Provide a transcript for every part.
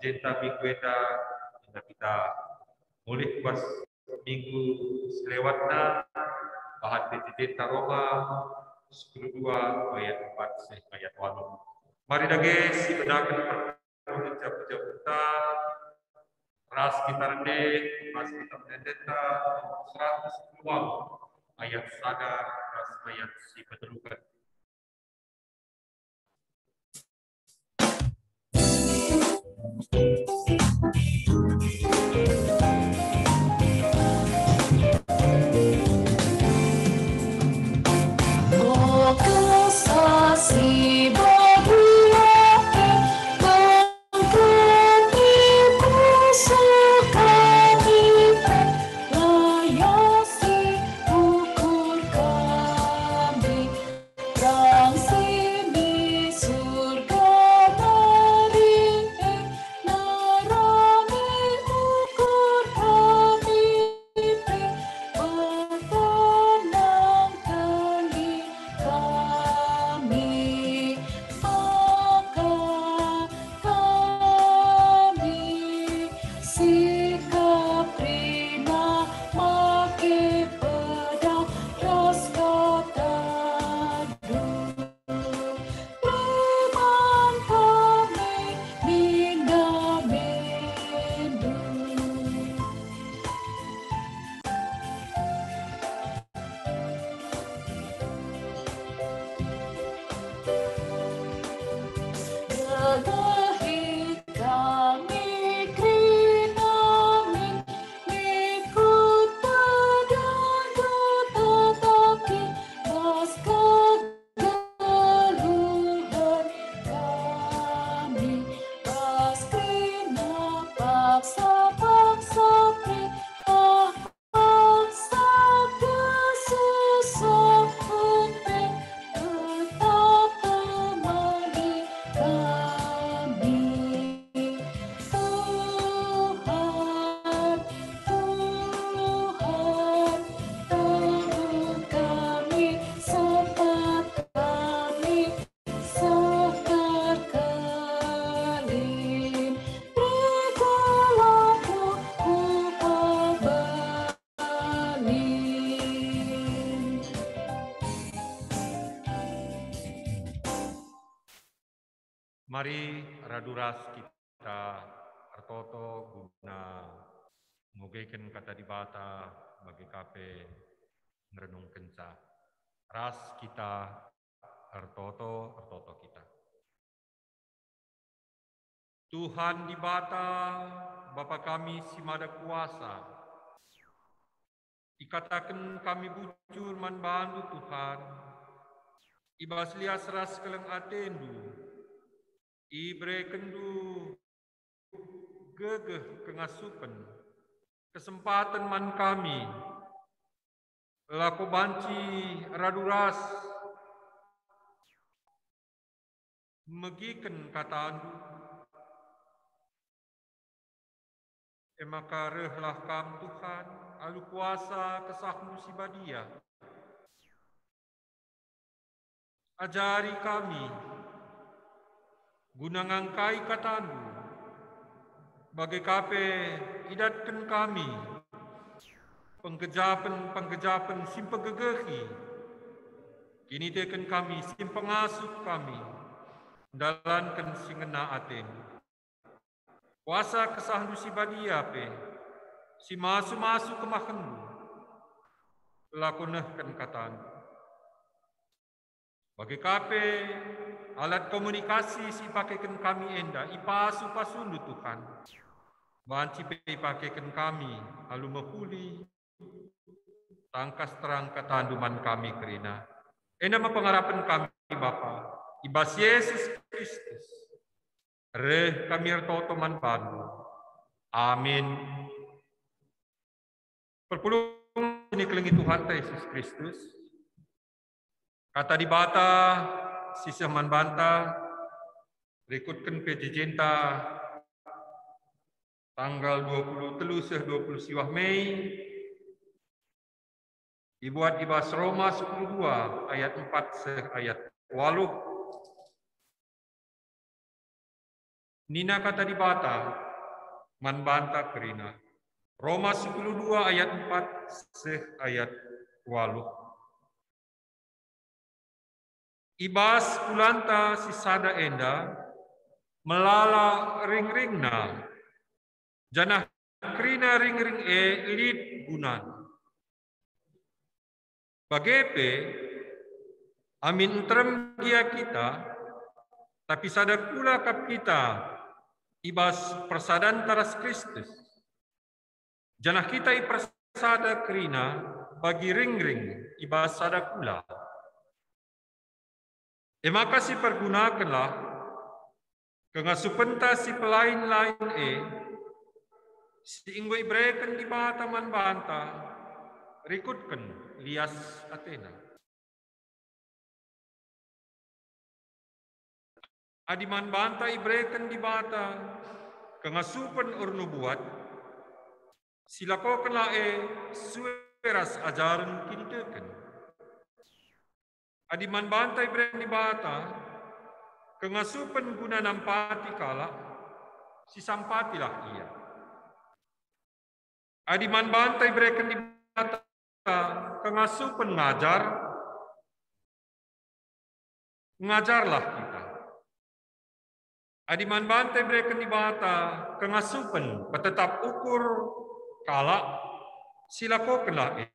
jenta minggu eta kita mulai pas minggu selewatna bahan jenta Roma 10:2 ayat 4 sampai ayat 8. Mari dage si bedakan perjalanan ras kita rende ras kita mendeta 110 ayat sadar ras ayat si petelukan. Mari raduras kita artoto guna mogeken kata dibata bagi kape merenung kenca. Ras kita artoto kita. Tuhan dibata Bapa kami si mada kuasa. Dikatakan kami bujur man bandu Tuhan. Ibas lias ras keleng atendu. Ibre kendu gegeh kengasupen kesempatan man kami laku banci raduras megiken katandu emaka rehlah kam Tuhan alu kuasa kesahmu si badia ajari kami guna ngangkai katandu bagai kape idatkan kami penggejapan simpegegehi kini teken kami simpengasup kami dalankan singena aten kuasa kesahandu si badia pe si masu kemahendu lakonehkan katandu bagi kape alat komunikasi si pakaikan kami enda ipasu pasundu Tuhan. Banci pe pakaikan kami alu mehuli tangkas terang ketanduman kami kerina. Enda mapengarapan kami Bapa. Ibas Yesus Kristus. Reh kami ertoto man padu. Amin. Perpulung ini kelengi Tuhan Yesus Kristus. Kata dibata sisa man banta rekutkan pejejenta tanggal 23 20 Mei dibuat di bahasa Roma 10:2 ayat 4 ayat 8 Nina kata di bata, man banta kerina. Roma 10:2 ayat 4 seh ayat 8. Ibas kulanta si sada enda melala ring-ringna. Janah kerina ring-ring lid gunan. Bagepe amin terem dia kita, tapi sada kula kap kita ibas persadan taras Kristus. Janah kita ipersada kerina bagi ring-ring ibas sada kula. Maka si pergunakanlah kengasupenta si pelain-lain si inggo ibreken di bata man banta rikutkan lias Athena. Adiman banta ibreken di bata kengasupen urnu buat silakokanlah sueras ajaran kiniteken. Adiman banta ibreken di bata kengasupen guna nampati kala si sampatilah ia. Adiman banta ibreken di bata kengasupen ngajarlah kita. Adiman banta ibreken di bata kengasupen betetap ukur kala silakokanlah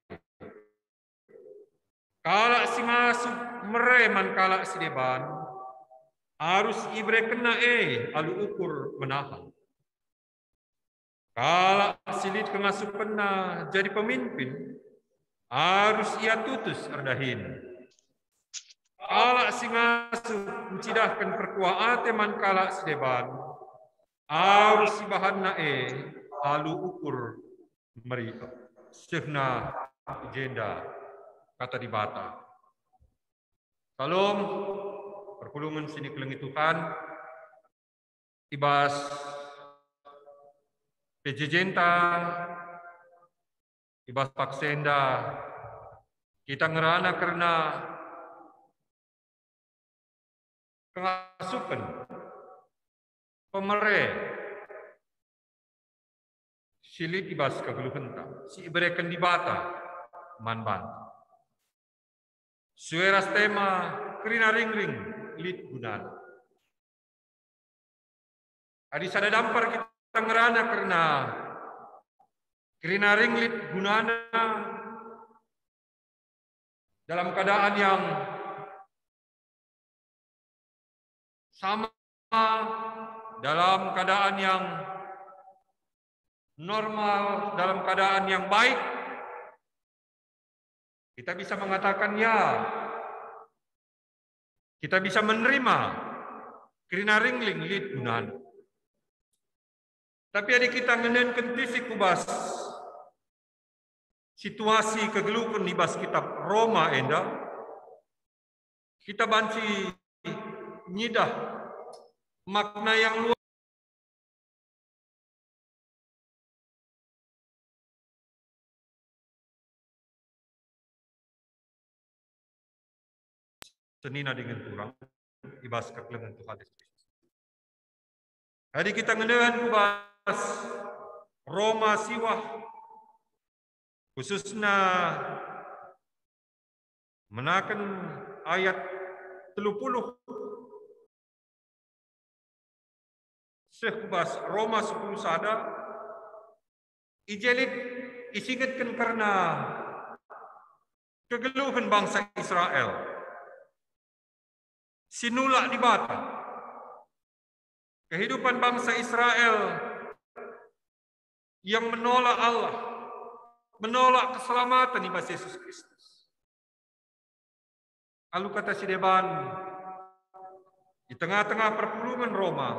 kala si masuk mereman kala si deban harus ibreken alu ukur menahan. Kala silit kengasupen jadi pemimpin harus ia tutus erdahin. Kala si ngasup mencidahkan perkuat man kala si deban harus si bahan alu ukur mereka. Sehna agenda kata di bata. Salam perpulungan sini kelengi Tuhan ibas pejejenta ibas paksenda kita ngerana karena kengasupen pemere silit ibas kegeluhenta si ibreken di bata manban sueras tema kerina ring-ring lit gunan. Adi sada dampar kita ngerana karena kerina ring lit gunana dalam keadaan yang sama, dalam keadaan yang normal, dalam keadaan yang baik, kita bisa mengatakan ya, kita bisa menerima kerina ringling lit gunan. Tapi ada kita ngenen kentisi kubas situasi kegelukan ibas kitab Roma enda, kita banci nyidah makna yang luar senina dengan kurang ibas keklengan Tuhan Yesus. Jadi kita ngenehan kubas Roma siwah khususnya menakan ayat 30 sekubas Roma 10 sada ijelit isingatkan karena kegeluhan bangsa Israel sinulak di bata kehidupan bangsa Israel yang menolak Allah, menolak keselamatan ibas Yesus Kristus. Lalu kata si deban di tengah-tengah perpulungan Roma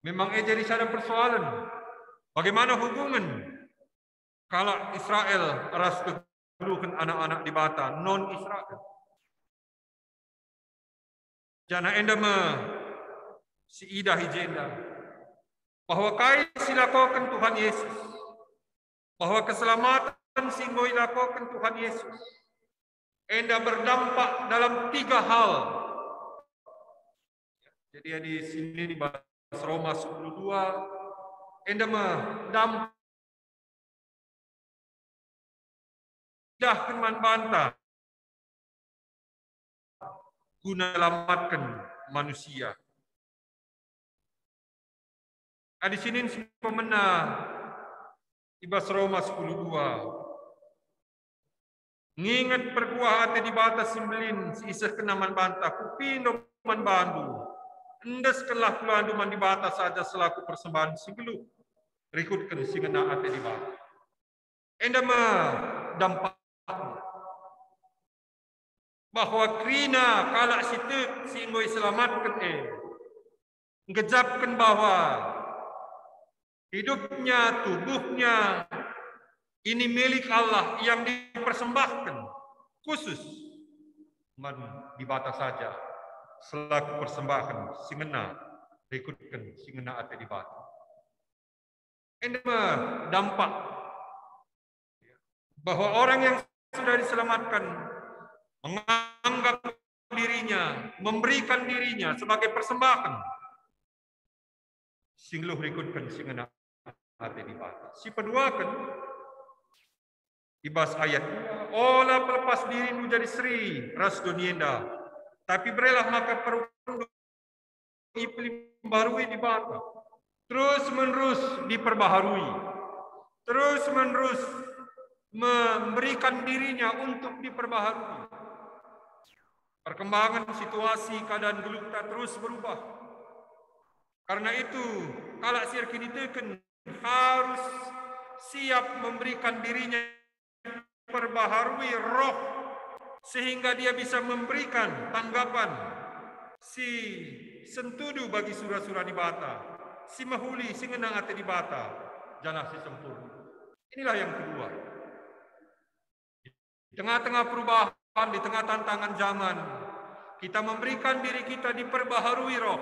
memang jadi ada persoalan bagaimana hubungan kalau Israel ras kegeluhan anak-anak di bata non Israel. Jana endama si ida hijenda bahwa kai silakokan Tuhan Yesus, bahwa keselamatan singgo ilakokan Tuhan Yesus enda berdampak dalam 3 hal. Jadi di sini Roma 10:2 endama dam dah keman bantah guna selamatkan manusia. Di sini pemenang ibas Roma 10:2 ngingat perkuah ate di batas simbelin isah kenaman bantah kupindo man bandu endes kelah kulandu man di batas saja selaku persembahan sigelu rikutkan singena ate di batas endama dampak bahwa krina kalak situ singgoy selamatkan ngejapkan bahwa hidupnya, tubuhnya ini milik Allah yang dipersembahkan khusus man di batas saja selaku persembahan singena rikutkan singena ate di batas. Endama dampak bahwa orang yang sudah diselamatkan menganggap dirinya, memberikan dirinya sebagai persembahan singluh rikutkan singena ate di batas. Si peduakan ibas ayat olah pelepas diri menjadi sri ras donienda tapi berelah maka perlu diperbarui di batas terus menerus diperbaharui terus menerus memberikan dirinya untuk diperbaharui. Perkembangan situasi keadaan geluk tak terus berubah. Karena itu kalak sirkin itu harus siap memberikan dirinya perbaharui roh sehingga dia bisa memberikan tanggapan si sentudu bagi surah-surah di bata, si mahuli si ngenang ate di bata, janah si sempurna. Inilah yang kedua. Di tengah-tengah perubahan, di tengah tantangan zaman, kita memberikan diri kita diperbaharui roh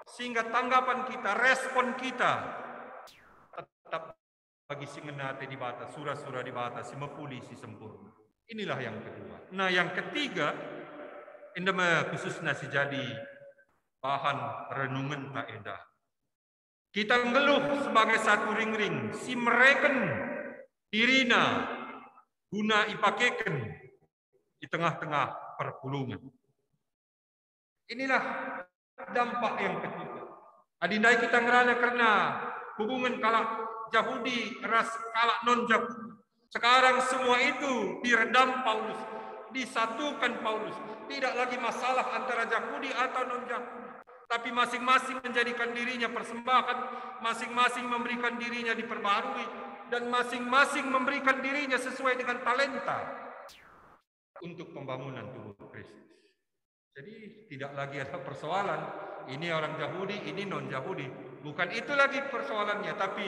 sehingga tanggapan kita, respon kita tetap bagi si ngenang ate di bata, surah-surah di bata, si mahuli si sempurna. Inilah yang kedua. Nah, yang ketiga, endama khususnya si jadi bahan renungan tak endah. Kita ngeluh sebagai satu ring-ring, si mereken dirina guna ipakeken di tengah-tengah perpulungan. Inilah dampak yang ketiga. Adindai kita ngerana karena hubungan kalak Yahudi ras kalak non-Yahudi. Sekarang semua itu diredam Paulus, disatukan Paulus. Tidak lagi masalah antara Yahudi atau non-Yahudi. Tapi masing-masing menjadikan dirinya persembahan, masing-masing memberikan dirinya diperbarui, dan masing-masing memberikan dirinya sesuai dengan talenta untuk pembangunan tubuh Kristus. Jadi tidak lagi ada persoalan, ini orang Yahudi, ini non-Yahudi. Bukan itu lagi persoalannya, tapi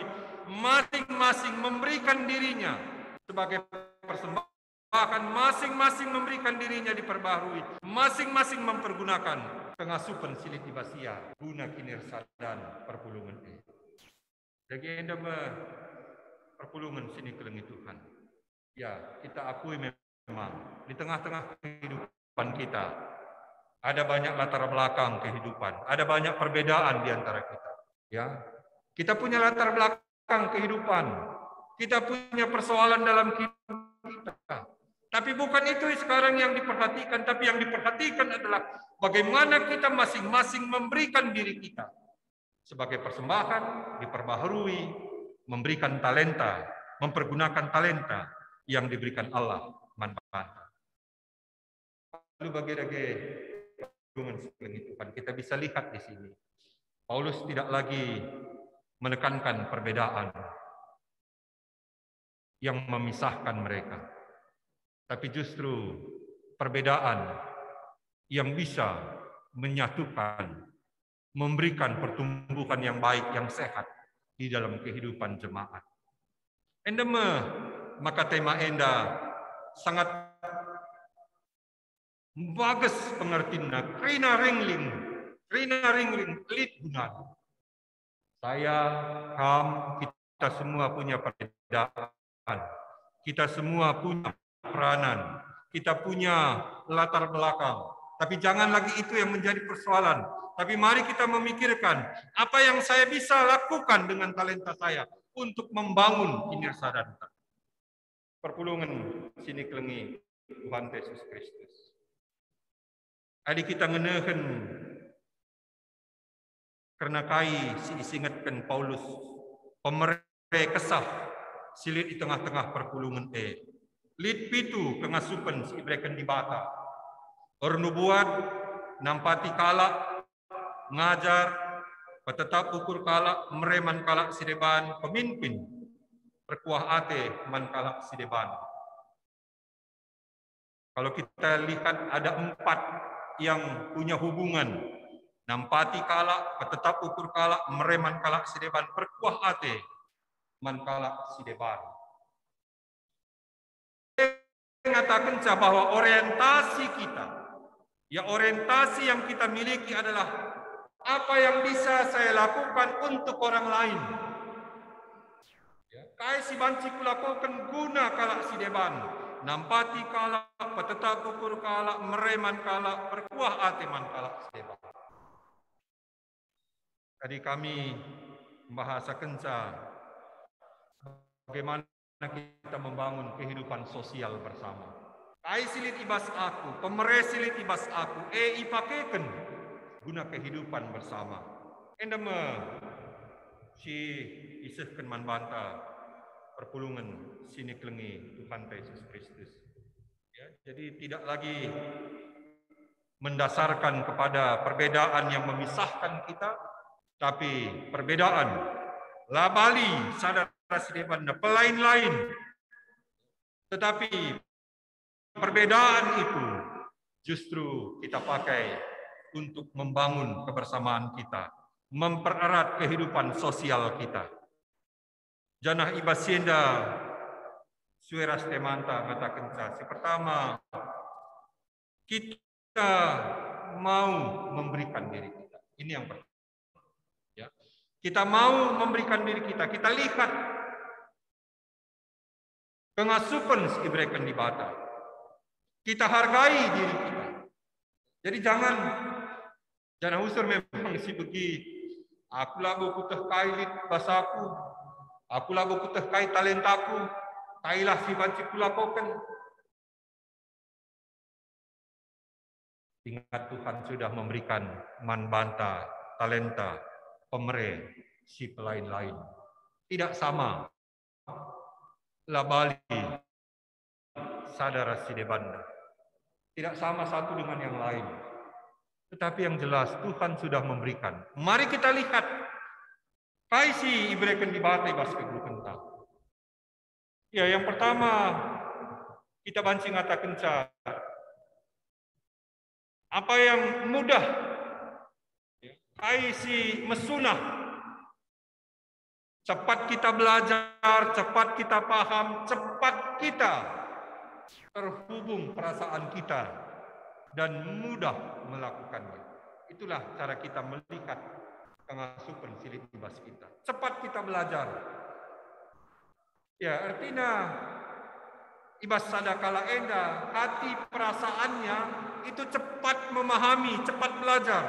masing-masing memberikan dirinya sebagai persembahan, masing-masing memberikan dirinya diperbarui, masing-masing mempergunakan pengasupan silit ibasia guna kinirsa dan perpulungan ini. Jadi endama perpulungan sini kelengi Tuhan. Ya, kita akui memang di tengah-tengah kehidupan kita ada banyak latar belakang kehidupan, ada banyak perbedaan di antara kita. Ya, kita punya latar belakang kehidupan, kita punya persoalan dalam kehidupan kita. Tapi bukan itu sekarang yang diperhatikan, tapi yang diperhatikan adalah bagaimana kita masing-masing memberikan diri kita sebagai persembahan, diperbaharui, memberikan talenta, mempergunakan talenta yang diberikan Allah manfaat. Lalu bagi hubungan itu kan kita bisa lihat di sini. Paulus tidak lagi menekankan perbedaan yang memisahkan mereka, tapi justru perbedaan yang bisa menyatukan, memberikan pertumbuhan yang baik, yang sehat di dalam kehidupan jemaat. Endema maka tema enda sangat bagus pengertiannya. Rina ringling, lit gunan. Saya, kita semua punya perbedaan. Kita semua punya peranan. Kita punya latar belakang. Tapi jangan lagi itu yang menjadi persoalan. Tapi mari kita memikirkan apa yang saya bisa lakukan dengan talenta saya untuk membangun Inirsa Danta. Perpulungan sini kelengi Tuhan Yesus Kristus. Adik kita ngenehen karena kai si isingatkan Paulus pemerintah kesah silit di tengah-tengah perpulungan Lit pitu kengasupan si ibreken di bata. Ornubuat nampati kalak ngajar petetap ukur kalak mereman kalak sideban pemimpin perkuah ate man kalak sideban. Kalau kita lihat ada 4 yang punya hubungan nampati kalak petetap ukur kalak mereman kalak sideban perkuah ate man kalak sideban. Mengatakan bahwa orientasi kita, ya orientasi yang kita miliki adalah apa yang bisa saya lakukan untuk orang lain. Ya, kai si banci kulakukan guna kalak si deban, nampati kalak, petetap ukur kalak, mereman kalak, perkuah atiman kalak si deban. Tadi kami membahas kenca bagaimana kita membangun kehidupan sosial bersama. Kai silit ibas aku, pemere silit ibas aku, ipakekan guna kehidupan bersama. Endama si isehkan manbanta perpulungan sini kelengi Tuhan Yesus Kristus. Ya, jadi tidak lagi mendasarkan kepada perbedaan yang memisahkan kita, tapi perbedaan labali sadar sidebanda pelain-lain, tetapi perbedaan itu justru kita pakai untuk membangun kebersamaan kita, mempererat kehidupan sosial kita. Janah ibasienda sueras temanta ngatakan si pertama kita mau memberikan diri kita. Ini yang pertama. Ya. Kita mau memberikan diri kita. Kita lihat pengasupan diberikan di bata. Kita hargai diri kita. Jadi jangan usur memang si begi. Aku lagu putih kailit basaku. Aku lagu putih kai talentaku. Kailah si banci kulakokan. Ingat Tuhan sudah memberikan manbanta, talenta, pemere, si pelain-lain. Tidak sama. Labali sadara sidebanda. Tidak sama satu dengan yang lain. Tetapi yang jelas Tuhan sudah memberikan. Mari kita lihat. Kaisi ibrekan di batai bas kegulukenta. Ya, yang pertama kita banci ngatakan apa yang mudah. Kaisi mesunah. Cepat kita belajar, cepat kita paham, cepat kita terhubung perasaan kita dan mudah melakukannya. Itulah cara kita melihat pengasupan silit ibas kita. Cepat kita belajar. Ya, artinya ibas sadakala enda, hati perasaannya itu cepat memahami, cepat belajar.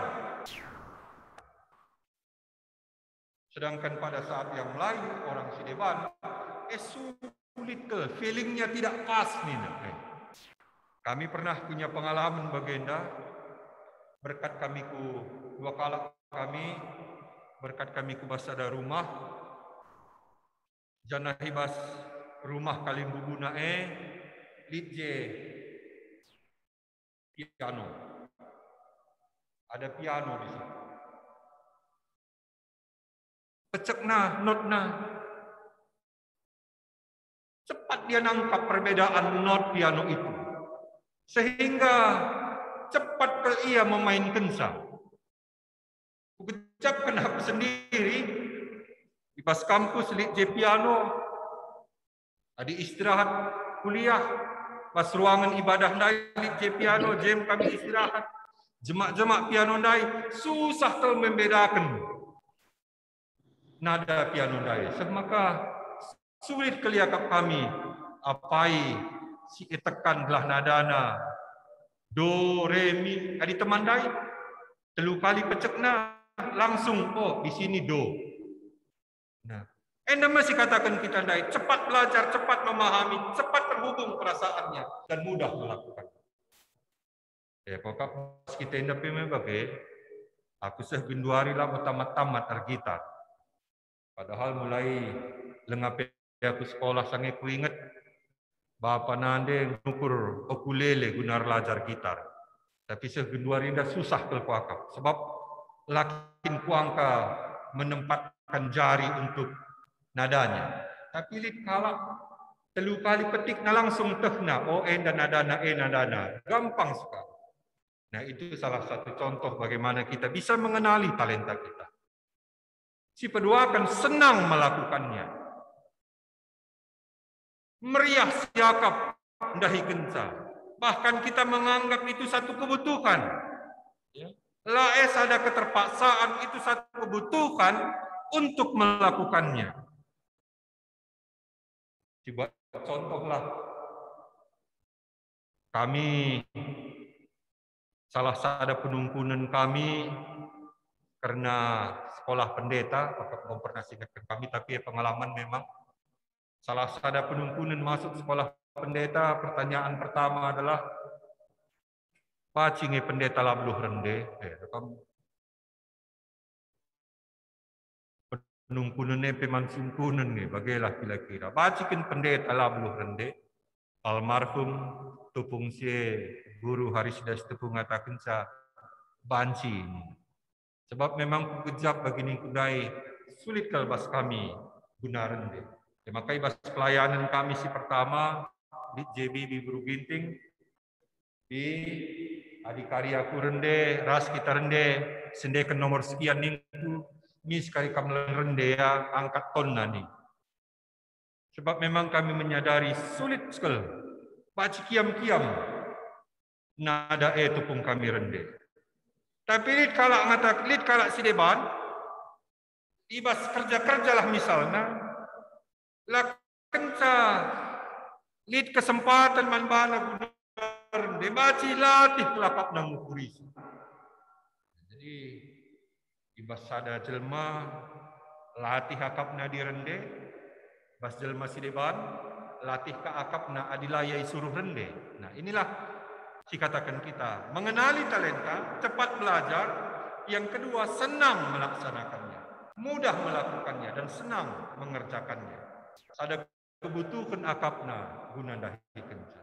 Sedangkan pada saat yang lain orang sideban sulit ke feelingnya tidak pas nih. Kami pernah punya pengalaman bagenda berkat kami ku dua kalak kami berkat kami ku basada rumah janah hibas rumah kalimbuguna litje piano. Ada piano di situ. Pecekna, notna. Cepat dia nangkap perbedaan not piano itu. Sehingga cepat ia memainkan sa. Ucapkan aku sendiri di pas kampus litje piano. Adi istirahat kuliah. Pas ruangan ibadah ndai litje piano, jam kami istirahat. Jemak-jemak piano ndai. Susah tel membedakan nada piano ndai. Maka sulit keliakap kami apai si tekan belah nadana Do, re, mi, adi temandai. Telu kali pecekna, langsung, oh di sini do. Nah, enda masih katakan kita dai, cepat belajar, cepat memahami, cepat terhubung perasaannya, dan mudah melakukan. Ya, pokok kita enda peme bagai, aku segenduari lah tamat-tamat argitar. Padahal mulai lengape aku sekolah sange ku ingat, Bapak nande ngukur ukulele gunar lajar gitar. Tapi segenduari dah susah kalau kuakap. Sebab lakin kuangka menempatkan jari untuk nadanya. Tapi lihat kalau telu kali petik na langsung tehna. Oh dan nadana, nadana. Gampang sekali. Nah itu salah satu contoh bagaimana kita bisa mengenali talenta kita. Si kedua akan senang melakukannya. Meriah siakap dahi kenca. Bahkan kita menganggap itu satu kebutuhan. Laes ada keterpaksaan, itu satu kebutuhan untuk melakukannya. Coba contohlah. Kami, salah satu penungkunan kami, karena sekolah pendeta, belum pernah singkatkan kami, tapi pengalaman memang, salah satu penungkunan masuk sekolah pendeta, pertanyaan pertama adalah, pacinge pendeta labluh rende, penungkunannya pemansungkunan nih, bagaimana kira-kira. Pacikin pendeta labluh rende, almarhum tupung si guru Harisdas tepung ngatakan sa banci. Sebab memang kejap begini kudai sulit kalbas kami guna rende. Ya, makanya bas pelayanan kami si pertama di JB Buru Ginting di adikarya ku rende, ras kita rende, sendekan nomor sekian ningku, mis kali kami rende ya angkat ton nani. Sebab memang kami menyadari sulit sekali. Baci kiam-kiam nada tupung kami rende. Tapi lid kalak si deban, ibas kerja-kerjalah misalnya, lakenca lid kesempatan manbana rende, baci latih kelakap namukuri. Jadi ibas sada jelma latih akap na di rende, bas jelma si deban latih ka akap na adilaya isuruh rende. Nah inilah dikatakan kita mengenali talenta, cepat belajar, yang kedua senang melaksanakannya, mudah melakukannya dan senang mengerjakannya. Ada kebutuhan akapna guna dahi kenca.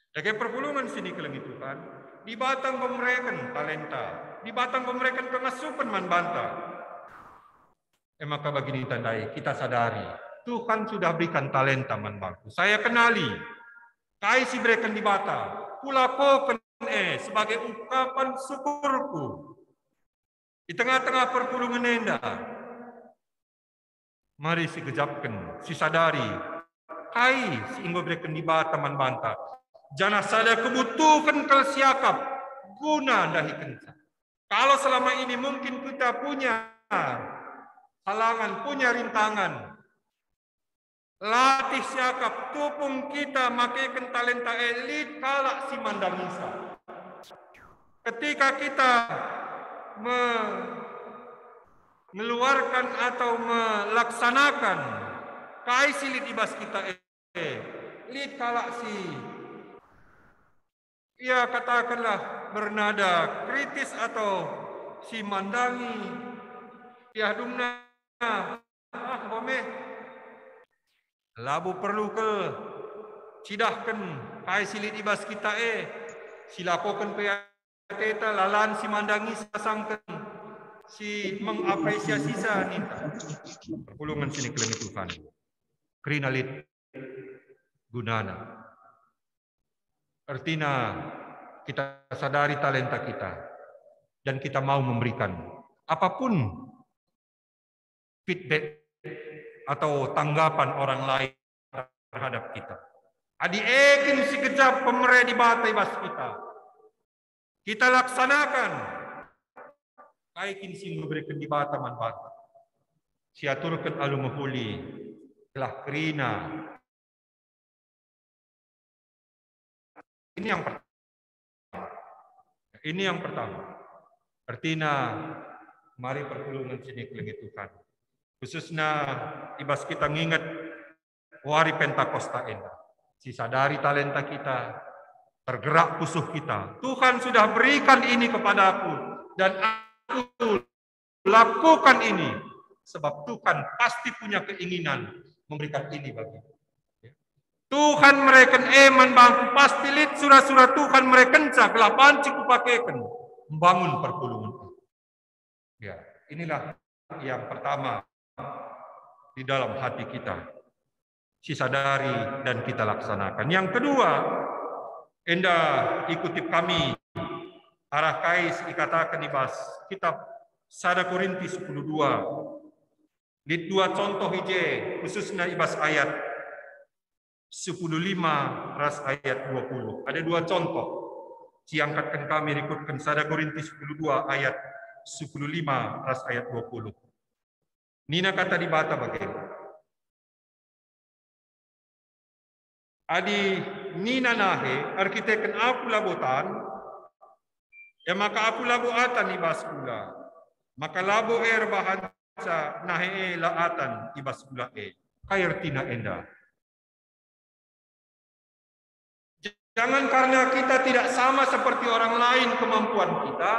Jadi perpulungan sini kelengitukan, di batang pemrekan talenta, di batang pemrekan pengasupan manbanta. Maka begini tandai, kita sadari, Tuhan sudah berikan talenta manbantu. Saya kenali, kai si berikan di bata, kulakokan sebagai ungkapan syukurku di tengah-tengah perpulungan enda. Mari si kejapkan, si sadari, kai si inggo berikan di bata manbanta. Jana sada kebutuhan kalsiakap guna dahi kenca. Kalau selama ini mungkin kita punya halangan, punya rintangan, latih siakap tupung kita makaikan talenta elit kalak si mandangisa. Ketika kita mengeluarkan atau melaksanakan kai silit ibas kita elit kalak si, ya katakanlah bernada kritis atau si mandangi, ya dumna, bome, labu perlu ke cidahkan kai silit ibas kita silakokan peyateta lalan si mandangi sasangkan si mengapresiasi sa nita. Perpulungan sini keleng Tuhan. Krinalit gunana. Artinya kita sadari talenta kita dan kita mau memberikan apapun feedback atau tanggapan orang lain terhadap kita. Adi ekin si kejap pemerintah di batai bas kita. Kita laksanakan. Kaikin si memberikan di bata manbata. Siaturkan alumahuli telah kerina. Ini yang pertama. Ini yang pertama. Artinya, mari perpulungan sini kelingi Tuhan. Khususnya, ibas kita nginget hari Pentakosta ini. Si sadari talenta kita, tergerak pusuh kita. Tuhan sudah berikan ini kepadaku, dan aku lakukan ini. Sebab Tuhan pasti punya keinginan memberikan ini bagiku. Tuhan mereken eman bangku pasti lit surah-surah Tuhan mereken caklah pancik kupakaikan membangun perpulungan. Ya, inilah yang pertama di dalam hati kita. Si sadari dan kita laksanakan. Yang kedua, enda ikutip kami arah kais ikatakan ibas kitab 1 Korinti 10:2. Lit 2 contoh hije khususnya ibas ayat 10:5 ras ayat 20. Ada 2 contoh. Siangkatkan kami ikutkan 1 Korinti 10:2 ayat 10:5 ras ayat 20. Nina kata di bata bagaimana? Adi nina nahe arkiteken aku labotan, ya maka aku laboatan ibas pula. Maka labo bahansa nahe laatan ibas pula kair tina enda. Jangan karena kita tidak sama seperti orang lain kemampuan kita,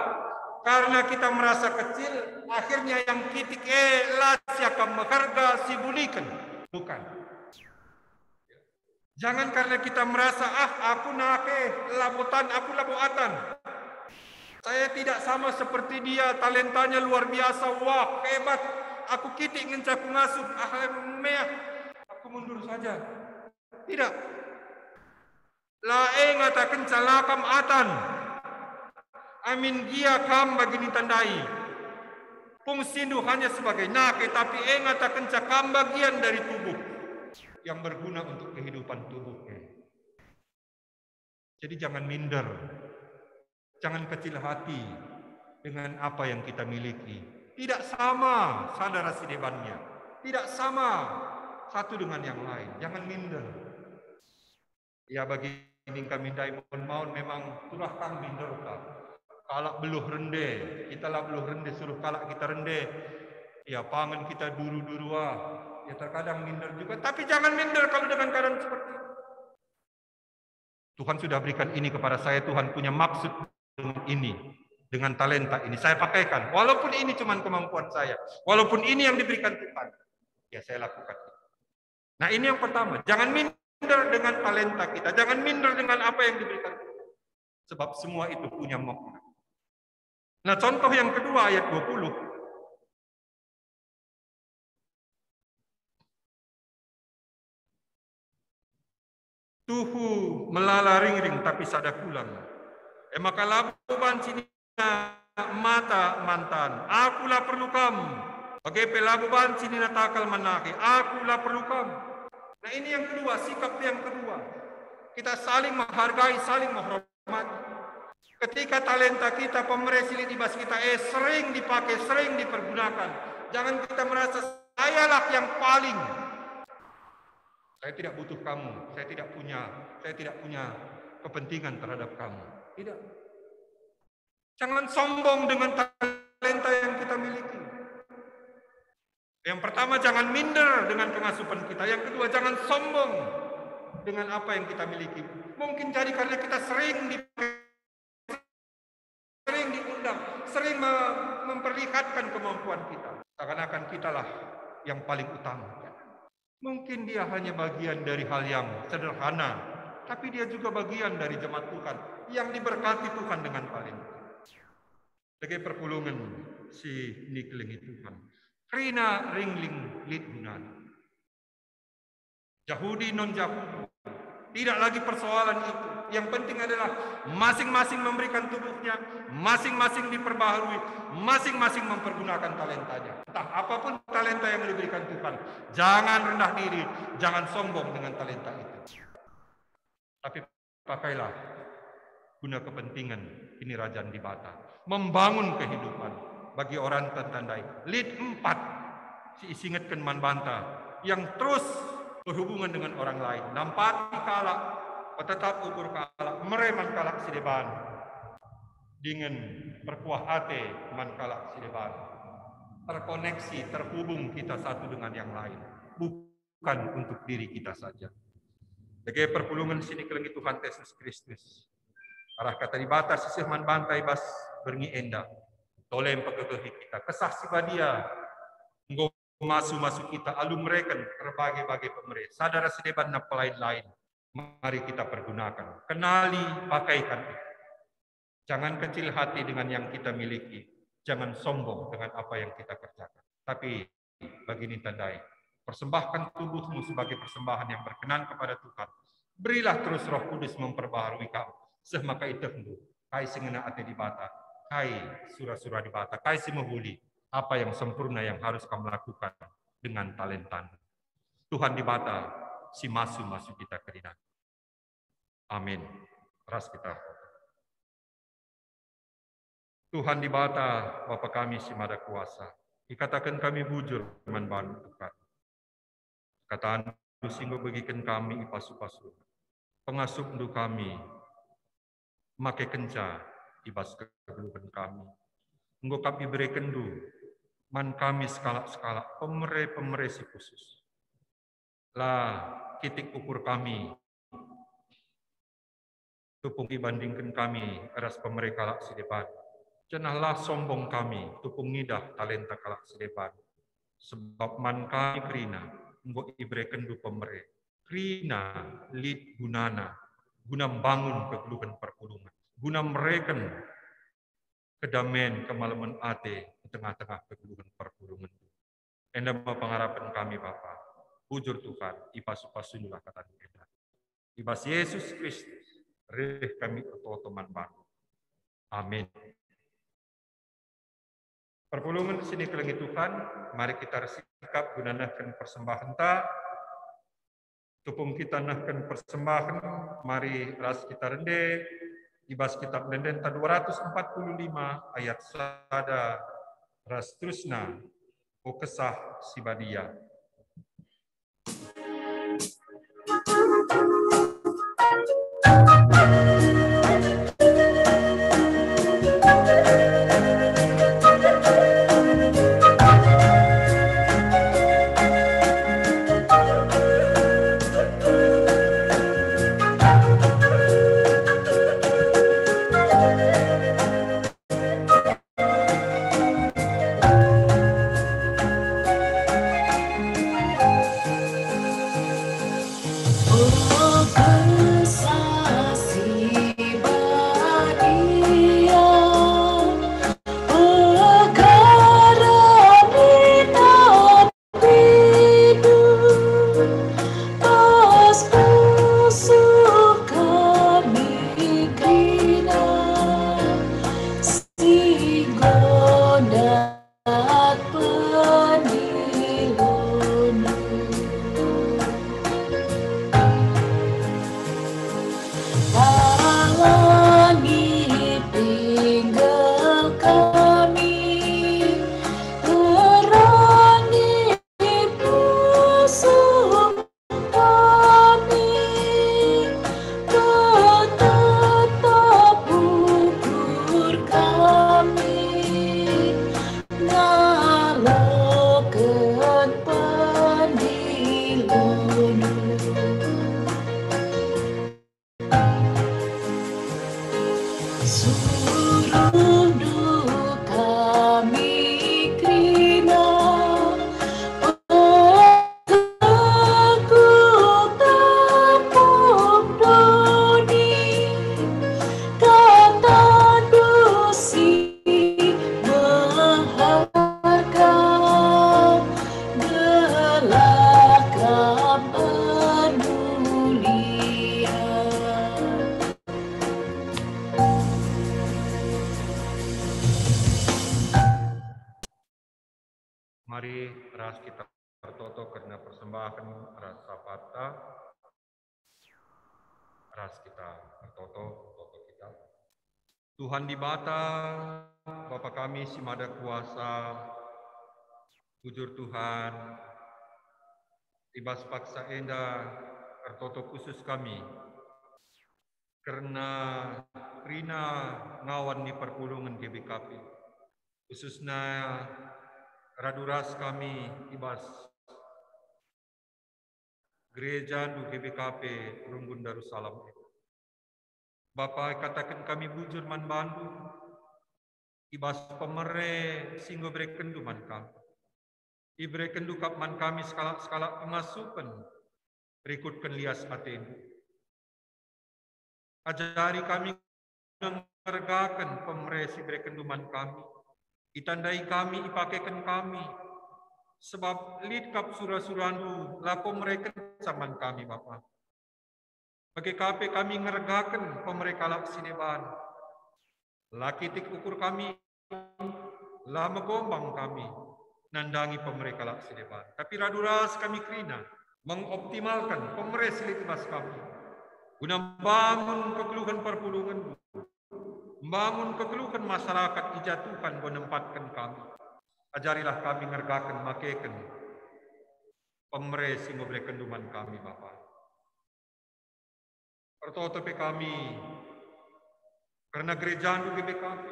karena kita merasa kecil, akhirnya yang kitik lasya maharga sibulikan. Bukan. Jangan karena kita merasa, aku nake labutan, aku labuatan. Saya tidak sama seperti dia, talentanya luar biasa, wah hebat. Aku kitik ngencaku ngasup, aku mundur saja. Tidak. Lae ngatakan calakam atan. Amin dia kam bagi ditandai. Fungsindu hanya sebagai nake, tapi ngatakan cakam bagian dari tubuh yang berguna untuk kehidupan tubuhnya. Jadi jangan minder, jangan kecil hati dengan apa yang kita miliki. Tidak sama saudara sidebannya, tidak sama satu dengan yang lain. Jangan minder. Ya bagi ini kami dai mohon memang surah kang minder kah. Kalak beluh rende, kita lah beluh rende suruh kalak kita rende. Ya pangan kita duru-duru ya terkadang minder juga, tapi jangan minder kalau dengan keadaan seperti itu. Tuhan sudah berikan ini kepada saya, Tuhan punya maksud dengan ini, dengan talenta ini. Saya pakaikan, walaupun ini cuma kemampuan saya, walaupun ini yang diberikan Tuhan, ya saya lakukan. Nah ini yang pertama, jangan minder dengan talenta kita, jangan minder dengan apa yang diberikan Tuhan. Sebab semua itu punya makna. Nah contoh yang kedua ayat 20. Tuhu melala ring-ring tapi sada kulang. Maka labu bancina mata mantan. Akulah perlu kamu. Bagai pelabu bancina takal manake. Akulah perlu kamu. Nah ini yang kedua, sikap yang kedua. Kita saling menghargai, saling menghormati. Ketika talenta kita, pemeresilit ibas kita sering dipakai, sering dipergunakan. Jangan kita merasa sayalah yang paling. Saya tidak butuh kamu, saya tidak punya kepentingan terhadap kamu. Tidak. Jangan sombong dengan talenta yang kita miliki. Yang pertama, jangan minder dengan pengasupan kita. Yang kedua, jangan sombong dengan apa yang kita miliki. Mungkin jadi karena kita sering diundang, sering memperlihatkan kemampuan kita. Seakan-akan kitalah yang paling utama. Mungkin dia hanya bagian dari hal yang sederhana, tapi dia juga bagian dari jemaat Tuhan yang diberkati Tuhan dengan talenta. Sebagai perpulungan si nikling Tuhan. Krina ringling lidgunan. Yahudi non Yahudi. Tidak lagi persoalan itu. Yang penting adalah masing-masing memberikan tubuhnya, masing-masing diperbaharui, masing-masing mempergunakan talentanya. Entah apapun talenta yang diberikan Tuhan, jangan rendah diri, jangan sombong dengan talenta itu. Tapi pakailah guna kepentingan ini Rajaan di Bata, membangun kehidupan bagi orang tertandai. Lid 4 si isingetkan man banta yang terus berhubungan dengan orang lain. Nampati kalak, tetap ukur kalak, mereman kalak sideban. dengan perkuah hati mankalak sileban. Terkoneksi, terhubung kita satu dengan yang lain. Bukan untuk diri kita saja. Sebagai perpulungan sini kelengi Tuhan Yesus Kristus. Arah kata di batas sisih man bantai bas berngi enda. Tolem pegegehi kita. Kesah si badia. Nggo masuk kita alum mereka berbagai-bagai pemerintah. Sadara sedeban napa lain-lain. Mari kita pergunakan. Kenali, pakaikan. Jangan kecil hati dengan yang kita miliki. Jangan sombong dengan apa yang kita kerjakan. Tapi begini tandai. Persembahkan tubuhmu sebagai persembahan yang berkenan kepada Tuhan. Berilah terus Roh Kudus memperbaharui kamu. Semaka itahmu. Kai singena ate di bata. Kai surah-surah di bata. Kai simahuli. Apa yang sempurna yang harus kamu lakukan dengan talenta. Tuhan di bata. Si masuk kita ke dina. Amin. Ras kita. Tuhan di bata, Bapa kami si Maha Kuasa. Ikatakan kami bujur manban Tuhan. Kataan singgo bagikan kami ipasu-pasu. Pengasup du kami, make kenca ibas kegeluhan kami. Enggo kami berikan du, man kami skala-skala pemere si khusus. Lah kitik ukur kami, tupung ibandingkan kami eras pemere kalak si depan. Janganlah sombong kami, tupung ngidah talenta kalak sedepan. Sebab man kami kerina, mbok ibrekan du pemere. Kerina lid gunana, guna bangun kegeluhan perpulungan. Guna mereken kedamaian kemalaman ate di tengah-tengah kegeluhan perpulungan. Enda pengharapan kami Bapa. Bujur Tuhan, ipas-upasunulah kata kita. Ibas Yesus Kristus, reh kami atau teman baru. Amin. Perpulungan sini kelengi Tuhan, mari kita sikap gunanakan persembahan ta. Tupung kita nahkan persembahan, mari ras kita rende, ibas kitab Denden ta 245 ayat sada ras terusna, o kesah sibadia. Mari ras kita bertoto karena persembahan rasa fata. Ras kita bertoto kita. Tuhan di bata, Bapa kami si Maha Kuasa, bujur Tuhan, ibas paksa enda bertoto khusus kami, karena Krina ngawan ni perpulungan GBKP. Khususnya raduras kami ibas gereja du GBKP Runggun Darussalam. Bapak katakan kami bujur man bandu ibas pemere singgo brekendu man kami. Ibrekendu kap man kami skala pengasupan berikutkan lias atendu. Ajari kami mengergakan pemere si brekendu man kami. Itandai kami, ipakaikan kami. Sebab lid kap surah-surandu lapo mereka saman kami Bapak. Bagi KP kami ngergakan pemereka lak sineban. Laki tik ukur kami, lama gombang kami, nandangi pemereka lak sineban. Tapi raduras kami krina, mengoptimalkan pemereka silitibas kami. Guna bangun kekeluhan perpulungan, membangun kekeluhan masyarakat dijatuhkan menempatkan kami. Ajarilah kami ngergakan makaikan pemereka sing boleh kenduman kami Bapak. Pertotope kami karena gereja nu GBKP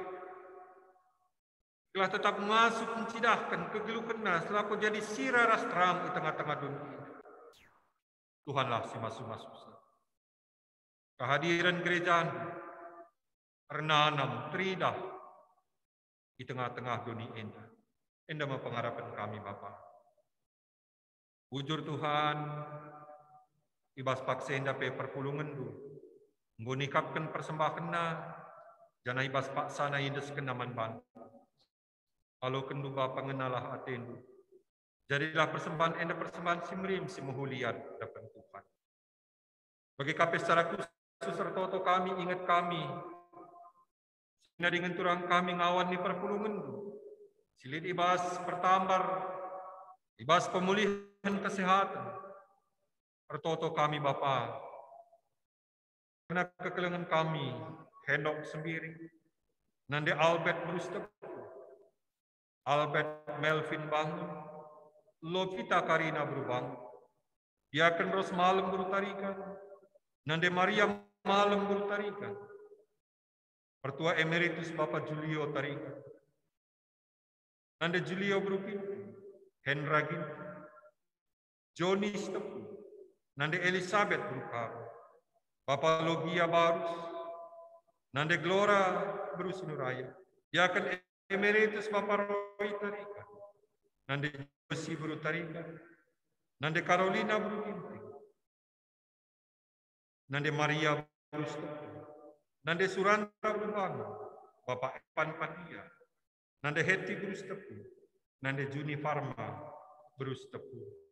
telah tetap masuk mencidahkan kegeluhan selaku jadi siraras terang di tengah-tengah dunia. Tuhanlah si masuk-masuk. Kehadiran gereja renanam tridah di tengah-tengah dunia ini. Indah pengharapan kami Bapa. Bujur Tuhan, ibas paksa indah pe perpulungan du. Nggunikapkan persembahan na, jana ibas paksa na indes kenaman ban. Kalau kendu Bapa ngenalah atendu. Jadilah persembahan indah persembahan simrim si muhuliat dapat Tuhan. Bagi kape secara khusus serta kami ingat kami. Sehingga dengan turang kami ngawan ni perpulungan du. Silit ibas pertambar, ibas pemulihan kesehatan. Pertoto kami Bapa, karena kekelengan kami, Henok sendiri, Nande Albert Brustep, Albert Melvin bangun, Lovita Karina berubang, Diaken Ros malam berutarikan, Nande Maria malam berutarikan, Pertua Emeritus Bapak Julio tarikan, Nande Julio berupin, Hendra Ginti, Joni Stepu, Nande Elizabeth berukaru, Bapak Logia Barus, Nande Glora Berusinuraya, Diaken Emeritus Bapak Roy Tarika, Nande Josi Berutarika, Nande Carolina Beruginti, Nande Maria Berustepu, Nande Suranta Berubangun, Bapak Epan Patia, Nande Heti Berustepu, Nande Juni Farma Berustepu.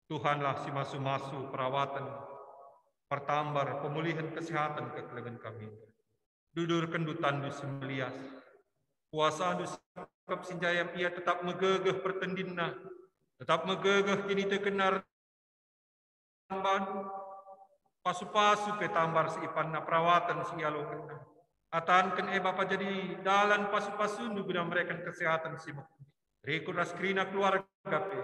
Tuhanlah si masu-masu perawatan, pertambar, pemulihan kesehatan kekelengan kami. Dudur kendutan du semelias, puasa du sakap sinjayam ia tetap megegeh pertendinna, tetap megegeh kini tekenar tamban, pasu-pasu petambar seipanna perawatan sialo kena. Atankan Bapa jadi dalan pasu-pasu nu guna mereka kesehatan si mukti. Rekod raskrina keluarga pe.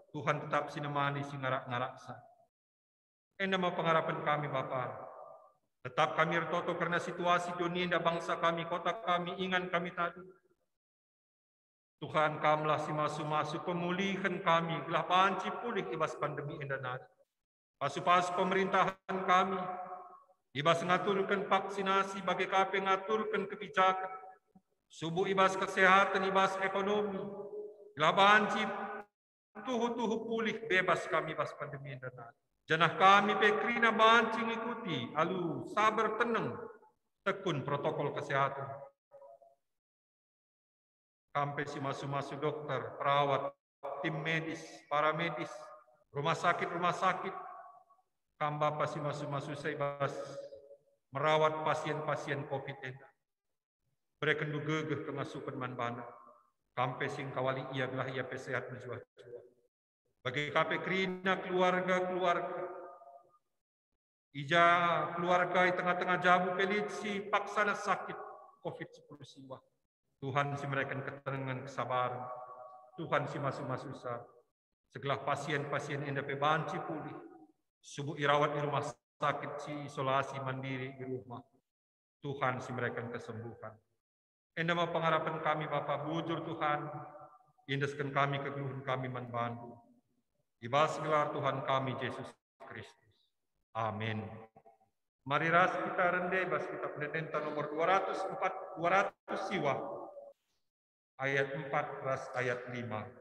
Tuhan tetap sinemani si ngarak-ngaraksa. Enda mau pengharapan kami Bapa. Tetap kami retoto karena situasi dunia dan bangsa kami, kota kami, ingan kami tadi. Tuhan kamlah si masu-masu pemulihan kami, gelah panci pulih ibas pandemi enda nadi. Pasu-pasu pemerintahan kami, ibas ngaturkan vaksinasi bagi kape ngaturkan kebijakan. Subuh ibas kesehatan, ibas ekonomi. Gelah panci tuhu-tuhu pulih bebas kami bas pandemi dan janah kami pekrina mancing ikuti alu sabar tenang tekun protokol kesehatan. Kampe si masu-masu dokter, perawat, tim medis, paramedis, rumah sakit, kamba pasi masu-masu saibas merawat pasien-pasien COVID-19. Mereka gegeh kemasukan manbana. Kampe sing kawali ia belah ia pesehat menjual-jual. Bagi kape krina keluarga, ija keluarga di tengah-tengah jabu pelit si paksana sakit COVID-10 siwa. Tuhan si mereka ketenangan kesabaran. Tuhan si masuk-masuk sa. Segala pasien-pasien yang dapat banci pulih. Subuh irawat di rumah sakit si isolasi mandiri di rumah. Tuhan si mereka kesembuhan. Enda mau pengharapan kami Bapa bujur Tuhan, indeskan kami kegeluhan kami membantu. Ibas gelar Tuhan kami Yesus Kristus. Amin. Mari ras kita rendai bas kita pendeta nomor 200 siwa. Ayat 4 ras ayat 5.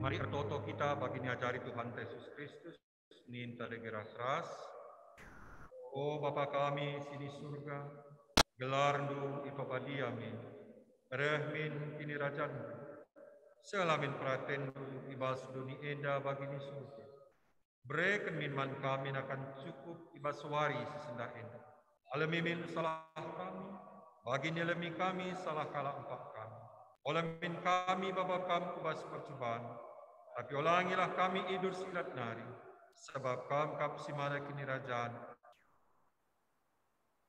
Mari ertoto kita bagi niajari Tuhan Yesus Kristus, ninta degeras-ras. O Bapa kami sini surga, gelarndu ipapadi amin. Rehmin kini rajanmu, selamin pratendu ibas duni enda bagi ni surga. Breken minman kami akan cukup ibas wari sesenda enda. Alamimin salah kami, bagi nilemi kami salah kalah empat kami. Olamin kami Bapa kami kubas percobaan, tapi ulangilah kami idur silat nari, sebab kami kapsi mana kini rajaan.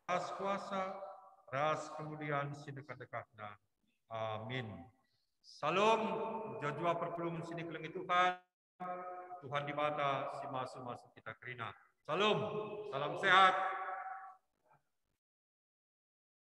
Ras kuasa, ras kemudian sedekat-dekatnya. Amin. Salam, jajua pertolongan sini kelengi Tuhan. Tuhan di mata si masuk-masuk kita kerina. Salam, salam sehat.